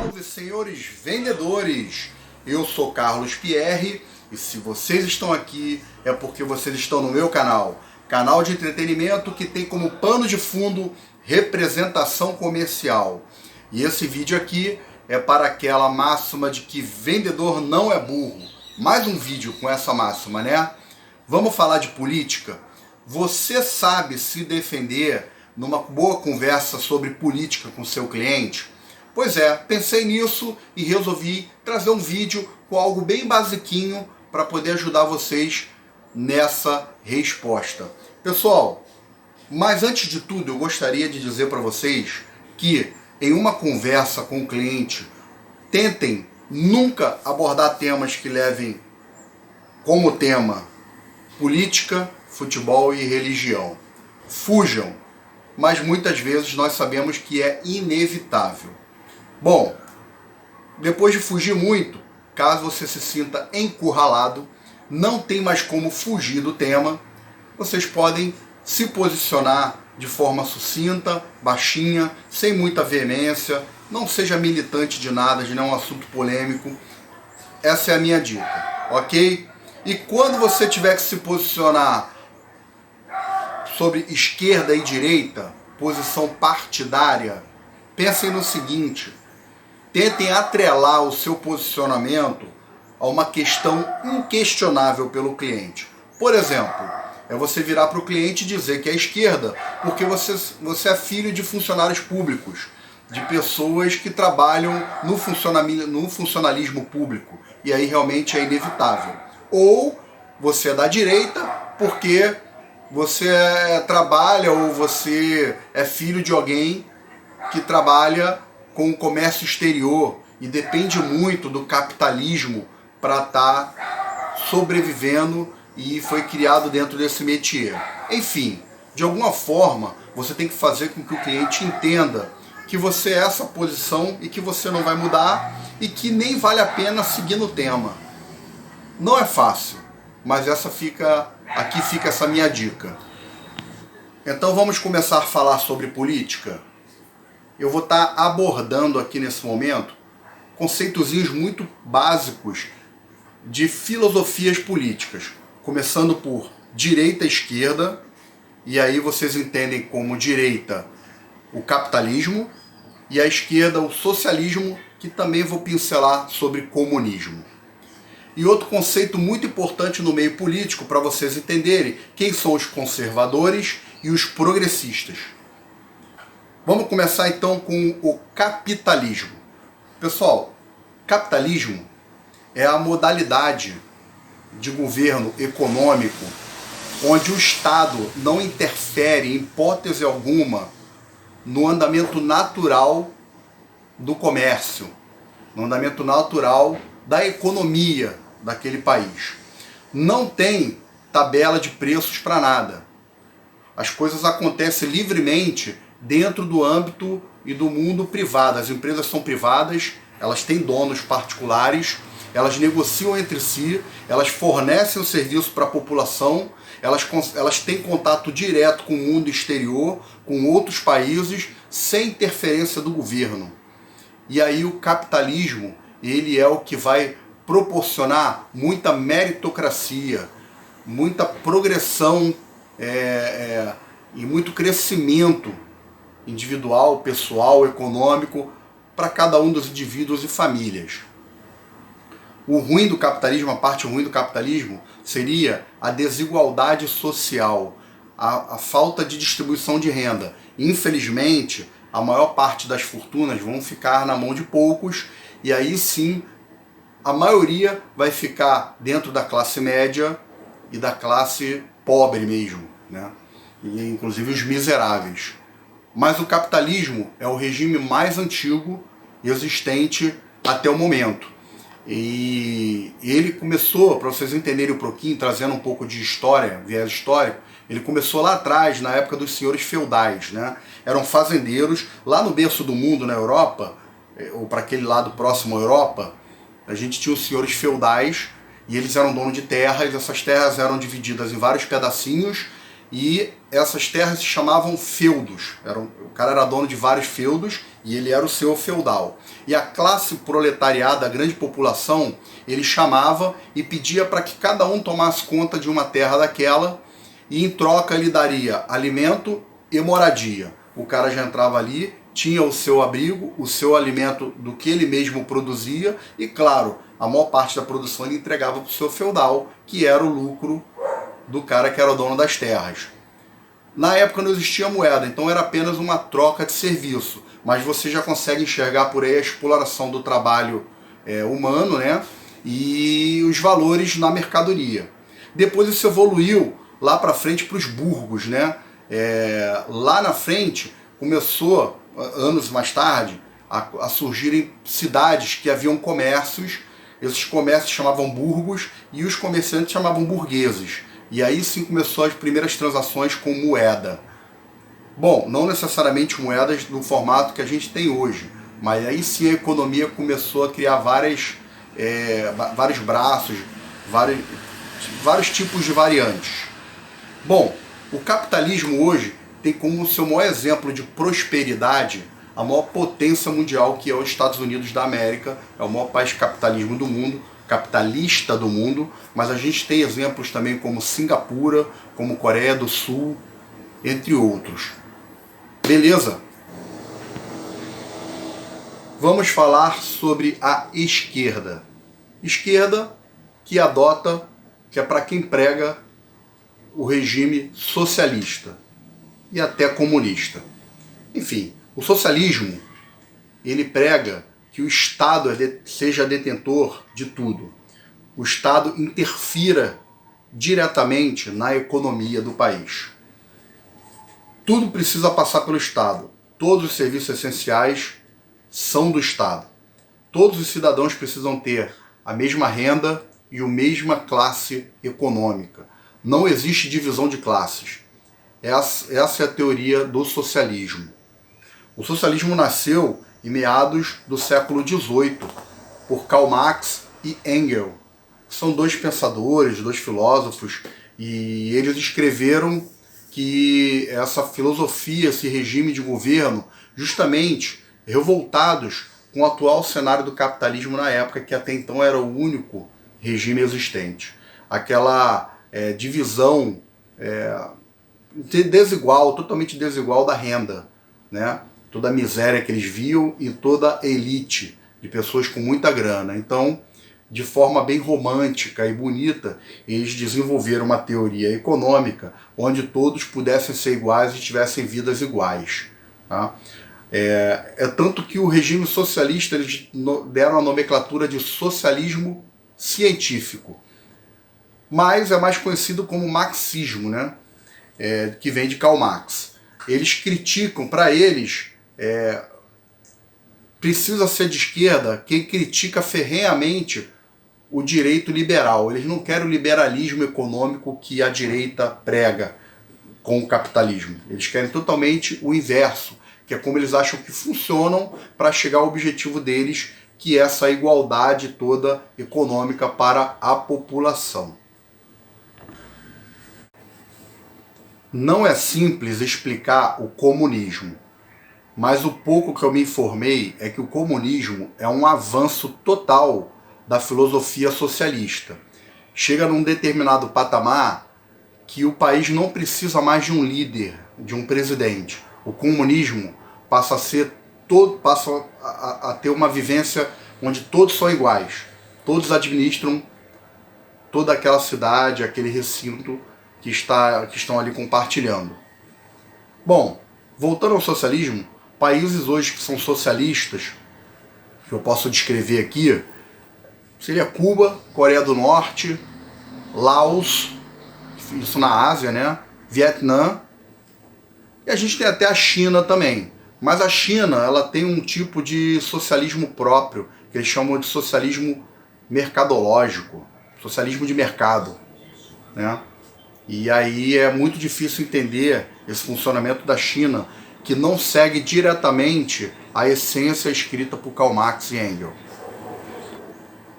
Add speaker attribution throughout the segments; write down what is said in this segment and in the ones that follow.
Speaker 1: Salve, senhores vendedores! Eu sou Carlos Pierre e se vocês estão aqui é porque vocês estão no meu canal. Canal de entretenimento que tem como pano de fundo representação comercial. E esse vídeo aqui é para aquela máxima de que vendedor não é burro. Mais um vídeo com essa máxima, né? Vamos falar de política? Você sabe se defender numa boa conversa sobre política com seu cliente? Pois é, pensei nisso e resolvi trazer um vídeo com algo bem basiquinho para poder ajudar vocês nessa resposta. Pessoal, mas antes de tudo eu gostaria de dizer para vocês que em uma conversa com o cliente, tentem nunca abordar temas que levem como tema política, futebol e religião. Fujam, mas muitas vezes nós sabemos que é inevitável. Bom, depois de fugir muito, caso você se sinta encurralado, não tem mais como fugir do tema, vocês podem se posicionar de forma sucinta, baixinha, sem muita veemência, não seja militante de nada, de nenhum assunto polêmico. Essa é a minha dica, ok? E quando você tiver que se posicionar sobre esquerda e direita, posição partidária, pensem no seguinte: tentem atrelar o seu posicionamento a uma questão inquestionável pelo cliente. Por exemplo, é você virar para o cliente e dizer que é esquerda porque você é filho de funcionários públicos, de pessoas que trabalham no funcionalismo público, e aí realmente é inevitável. Ou você é da direita porque você trabalha ou você é filho de alguém que trabalha com o comércio exterior e depende muito do capitalismo para estar sobrevivendo e foi criado dentro desse métier. Enfim, de alguma forma você tem que fazer com que o cliente entenda que você é essa posição e que você não vai mudar e que nem vale a pena seguir no tema. Não é fácil, mas aqui fica essa minha dica. Então vamos começar a falar sobre política. Eu vou estar abordando aqui nesse momento conceitozinhos muito básicos de filosofias políticas, começando por direita e esquerda, e aí vocês entendem como direita o capitalismo e a esquerda o socialismo, que também vou pincelar sobre comunismo. E outro conceito muito importante no meio político para vocês entenderem quem são os conservadores e os progressistas. Vamos começar então com o capitalismo. Pessoal, capitalismo é a modalidade de governo econômico onde o Estado não interfere em hipótese alguma no andamento natural do comércio, no andamento natural da economia daquele país. Não tem tabela de preços para nada. As coisas acontecem livremente dentro do âmbito e do mundo privado. As empresas são privadas, elas têm donos particulares, elas negociam entre si, elas fornecem o serviço para a população, elas têm contato direto com o mundo exterior, com outros países, sem interferência do governo. E aí o capitalismo, ele é o que vai proporcionar muita meritocracia, muita progressão e muito crescimento individual, pessoal, econômico para cada um dos indivíduos e famílias. O ruim do capitalismo, a parte ruim do capitalismo, seria a desigualdade social, a falta de distribuição de renda. Infelizmente, a maior parte das fortunas vão ficar na mão de poucos, e aí sim, a maioria vai ficar dentro da classe média e da classe pobre mesmo, né? E, inclusive os miseráveis. Mas o capitalismo é o regime mais antigo existente até o momento. E ele começou, para vocês entenderem um pouquinho, trazendo um pouco de história, viés histórico, ele começou lá atrás, na época dos senhores feudais, né? Eram fazendeiros, lá no berço do mundo, na Europa, ou para aquele lado próximo à Europa, a gente tinha os senhores feudais, e eles eram donos de terras, essas terras eram divididas em vários pedacinhos, e essas terras se chamavam feudos. O cara era dono de vários feudos e ele era o senhor feudal. E a classe proletariada, a grande população, ele chamava e pedia para que cada um tomasse conta de uma terra daquela e em troca lhe daria alimento e moradia. O cara já entrava ali, tinha o seu abrigo, o seu alimento do que ele mesmo produzia e, claro, a maior parte da produção ele entregava para o seu feudal, que era o lucro do cara que era o dono das terras. Na época não existia moeda, então era apenas uma troca de serviço, mas você já consegue enxergar por aí a exploração do trabalho humano, né? E os valores na mercadoria. Depois isso evoluiu lá para frente para os burgos, né? Lá na frente começou, anos mais tarde, a surgirem cidades que haviam comércios. Esses comércios chamavam burgos e os comerciantes chamavam burgueses. E aí sim começou as primeiras transações com moeda. Bom, não necessariamente moedas do formato que a gente tem hoje, mas aí sim a economia começou a criar vários braços, vários tipos de variantes. Bom, o capitalismo hoje tem como seu maior exemplo de prosperidade a maior potência mundial, que é os Estados Unidos da América. É o maior país capitalismo do mundo, capitalista do mundo, mas a gente tem exemplos também como Singapura, como Coreia do Sul, entre outros. Beleza? Vamos falar sobre a esquerda. Esquerda que é para quem prega o regime socialista e até comunista. Enfim, o socialismo, ele prega que o Estado seja detentor de tudo. O Estado interfira diretamente na economia do país. Tudo precisa passar pelo Estado. Todos os serviços essenciais são do Estado. Todos os cidadãos precisam ter a mesma renda e a mesma classe econômica. Não existe divisão de classes. Essa é a teoria do socialismo. O socialismo nasceu em meados do século XVIII por Karl Marx e Engels. São dois pensadores, dois filósofos, e eles escreveram que essa filosofia, esse regime de governo, justamente revoltados com o atual cenário do capitalismo na época, que até então era o único regime existente. Aquela divisão desigual, totalmente desigual da renda, né? Toda a miséria que eles viam e toda a elite de pessoas com muita grana. Então, de forma bem romântica e bonita, eles desenvolveram uma teoria econômica onde todos pudessem ser iguais e tivessem vidas iguais. Tá? Tanto que o regime socialista, eles deram a nomenclatura de socialismo científico. Mas é mais conhecido como marxismo, né? Que vem de Karl Marx. Eles criticam, para eles, precisa ser de esquerda quem critica ferrenhamente o direito liberal. Eles não querem o liberalismo econômico que a direita prega com o capitalismo. Eles querem totalmente o inverso, que é como eles acham que funcionam para chegar ao objetivo deles, que é essa igualdade toda econômica para a população. Não é simples explicar o comunismo, mas o pouco que eu me informei é que o comunismo é um avanço total da filosofia socialista. Chega num determinado patamar que o país não precisa mais de um líder, de um presidente. O comunismo passa a ter uma vivência onde todos são iguais. Todos administram toda aquela cidade, aquele recinto que estão ali compartilhando. Bom, voltando ao socialismo, países hoje que são socialistas, que eu posso descrever aqui, seria Cuba, Coreia do Norte, Laos, isso na Ásia, né? Vietnã, e a gente tem até a China também. Mas a China, ela tem um tipo de socialismo próprio, que eles chamam de socialismo mercadológico, socialismo de mercado, né? E aí é muito difícil entender esse funcionamento da China, que não segue diretamente a essência escrita por Karl Marx e Engels.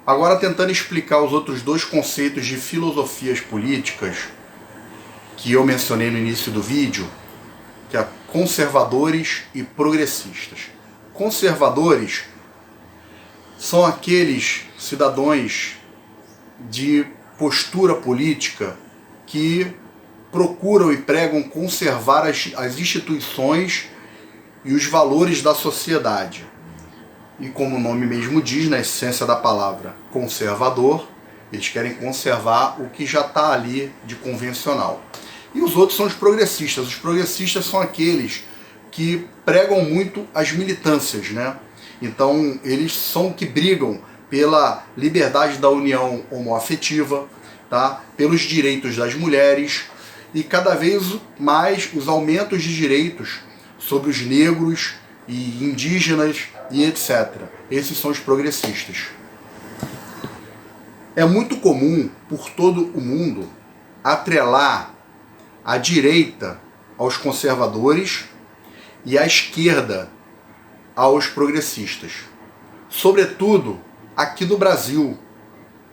Speaker 1: Agora, tentando explicar os outros dois conceitos de filosofias políticas, que eu mencionei no início do vídeo, que é conservadores e progressistas. Conservadores são aqueles cidadãos de postura política que procuram e pregam conservar as instituições e os valores da sociedade. E como o nome mesmo diz, na essência da palavra conservador, eles querem conservar o que já está ali de convencional. E os outros são os progressistas. Os progressistas são aqueles que pregam muito as militâncias, né? Então eles são que brigam pela liberdade da união homoafetiva, tá? Pelos direitos das mulheres e cada vez mais os aumentos de direitos sobre os negros e indígenas e etc. Esses são os progressistas. É muito comum por todo o mundo atrelar a direita aos conservadores e a esquerda aos progressistas. Sobretudo aqui no Brasil,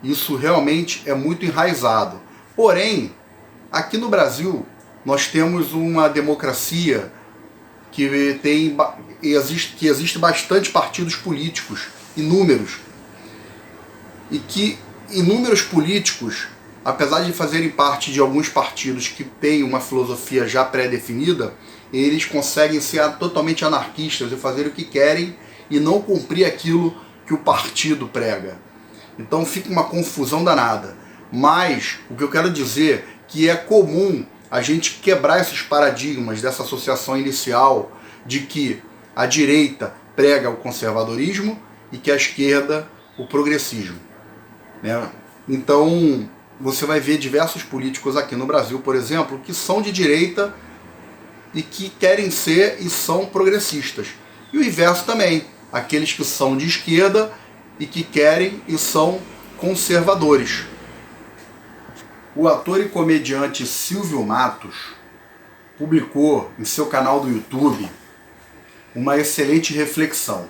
Speaker 1: isso realmente é muito enraizado. Porém, aqui no Brasil, nós temos uma democracia que existe bastante partidos políticos, inúmeros, e que inúmeros políticos, apesar de fazerem parte de alguns partidos que têm uma filosofia já pré-definida, eles conseguem ser totalmente anarquistas e fazer o que querem e não cumprir aquilo que o partido prega. Então fica uma confusão danada. Mas o que eu quero dizer é que é comum a gente quebrar esses paradigmas dessa associação inicial de que a direita prega o conservadorismo e que a esquerda o progressismo, né? Então você vai ver diversos políticos aqui no Brasil, por exemplo, que são de direita e que querem ser e são progressistas. E o inverso também, aqueles que são de esquerda e que querem e são conservadores. O ator e comediante Silvio Matos publicou em seu canal do YouTube uma excelente reflexão.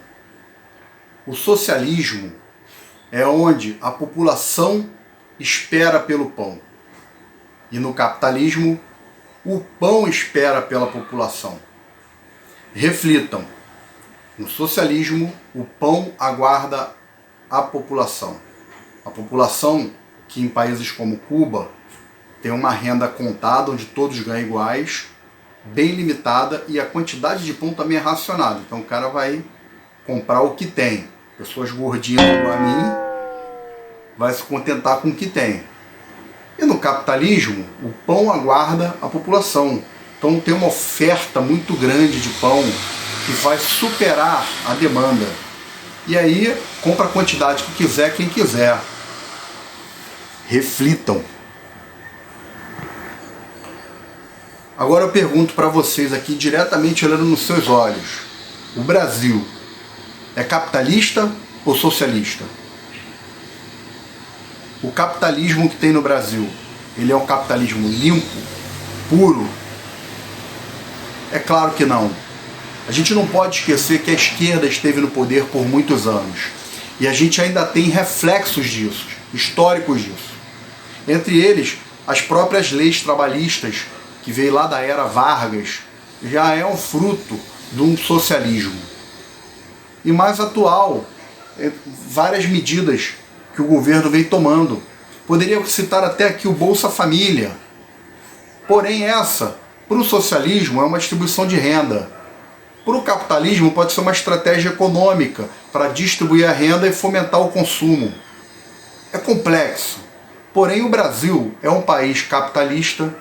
Speaker 1: O socialismo é onde a população espera pelo pão. E no capitalismo, o pão espera pela população. Reflitam. No socialismo, o pão aguarda a população. A população que em países como Cuba tem uma renda contada, onde todos ganham iguais, bem limitada, e a quantidade de pão também é racionada. Então o cara vai comprar o que tem. Pessoas gordinhas como a mim vai se contentar com o que tem. E no capitalismo, o pão aguarda a população. Então tem uma oferta muito grande de pão que vai superar a demanda. E aí compra a quantidade que quiser, quem quiser. Reflitam. Agora eu pergunto para vocês aqui, diretamente olhando nos seus olhos. O Brasil é capitalista ou socialista? O capitalismo que tem no Brasil, ele é um capitalismo limpo, puro? É claro que não. A gente não pode esquecer que a esquerda esteve no poder por muitos anos. E a gente ainda tem reflexos disso, históricos disso. Entre eles, as próprias leis trabalhistas, que veio lá da era Vargas, já é um fruto de um socialismo. E mais atual, várias medidas que o governo vem tomando. Poderia citar até aqui o Bolsa Família. Porém essa, para o socialismo, é uma distribuição de renda. Para o capitalismo pode ser uma estratégia econômica para distribuir a renda e fomentar o consumo. É complexo. Porém o Brasil é um país capitalista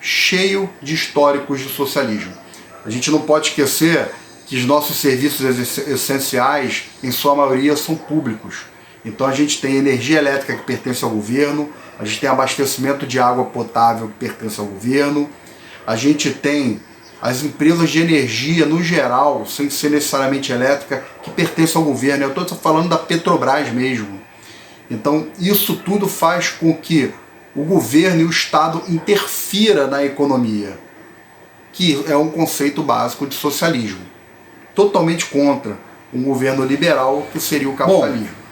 Speaker 1: cheio de históricos de socialismo. A gente não pode esquecer que os nossos serviços essenciais, em sua maioria, são públicos. Então a gente tem energia elétrica que pertence ao governo, a gente tem abastecimento de água potável que pertence ao governo, a gente tem as empresas de energia no geral, sem ser necessariamente elétrica, que pertencem ao governo. Eu estou falando da Petrobras mesmo. Então isso tudo faz com que o governo e o Estado interfira na economia, que é um conceito básico de socialismo. Totalmente contra um governo liberal, que seria o capitalismo. Bom,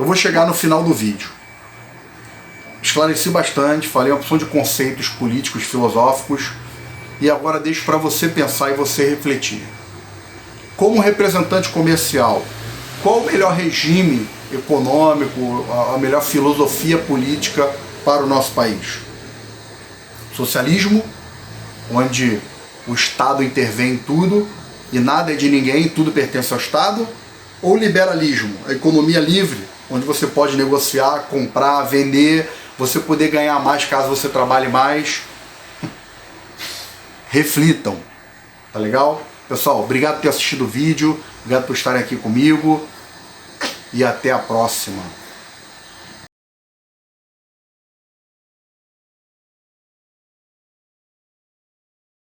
Speaker 1: eu vou chegar no final do vídeo. esclareci bastante, falei uma opção de conceitos políticos, filosóficos, e agora deixo para você pensar e você refletir. Como representante comercial, qual o melhor regime econômico, a melhor filosofia política para o nosso país? Socialismo, onde o Estado intervém em tudo e nada é de ninguém, tudo pertence ao Estado? Ou liberalismo, a economia livre, onde você pode negociar, comprar, vender, você poder ganhar mais caso você trabalhe mais? Reflitam, tá legal? Pessoal, obrigado por ter assistido o vídeo, obrigado por estarem aqui comigo e até a próxima.